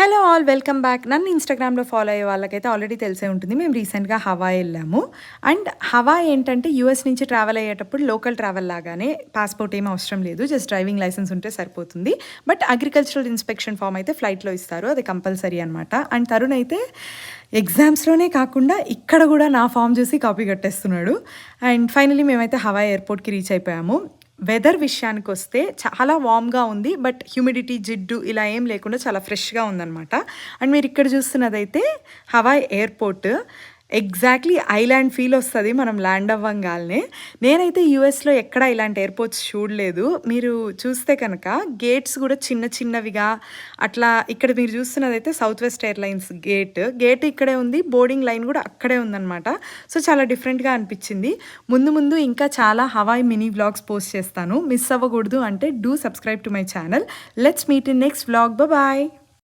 Hello all welcome back. నన్ను ఇన్‌స్టాగ్రామ్‌లో follow అయ్యే వాళ్ళకైతే ఆల్రెడీ తెలిసే ఉంటుంది. మేము రీసెంట్‌గా హవాయ్ ఎళ్ళాము. అండ్ హవాయ్ ఏంటంటే యూఎస్ నుంచి ట్రావెల్ అయ్యేటప్పుడు లోకల్ ట్రావెల్ లాగానే పాస్‌పోర్ట్ ఏమి అవసరం లేదు. జస్ట్ డ్రైవింగ్ లైసెన్స్ ఉంటే సరిపోతుంది. బట్ అగ్రికల్చరల్ ఇన్స్‌పెక్షన్ ఫార్మ్ అయితే ఫ్లైట్‌లో ఇస్తారు. అది కంపల్సరీ అనమాట. అండ్ తరుణ్ అయితే ఎగ్జామ్స్‌లోనే కాకుండా ఇక్కడ గూడా నా ఫార్మ్ చూసి కాపీ కొట్టేస్తున్నాడు. అండ్ ఫైనల్లీ మేమైతే హవాయ్ ఎయిర్‌పోర్ట్‌కి రీచ్ అయిపోయాము. వెదర్ విషయానికొస్తే చాలా వార్మ్‌గా ఉంది. బట్ హ్యూమిడిటీ, జిడ్డు ఇలా ఏం లేకుండా చాలా ఫ్రెష్‌గా ఉందనమాట. అండ్ మీరిక్కడ చూస్తున్నదైతే Hawaii airport. Exactly island feel ఒస్తది మనం ల్యాండ్ అవ్వంగాల్నే. నేనైతే యూఎస్‌లో ఎక్కడ ఇలాంటి ఎయిర్‌పోర్ట్స్ చూడలేదు. మీరు చూస్తే కనుక గేట్స్ గూడా చిన్న చిన్నవిగా అట్లా ఇక్కడ మీరు చూస్తున్నదైతే Southwest Airlines gate. Gate ఇక్కడే ఉంది. బోర్డింగ్ లైన్ గూడా అక్కడే ఉందనమాట. సో, చాలా డిఫరెంట్‌గా అనిపిచ్చింది. ముందు ముందు ఇంకా చాలా హవాయ్ మినీ వ్లాగ్స్ పోస్ట్ చేస్తాను. మిస్ అవ్వకూడదు అంటే do subscribe to my channel. Let's meet in next vlog. Bye.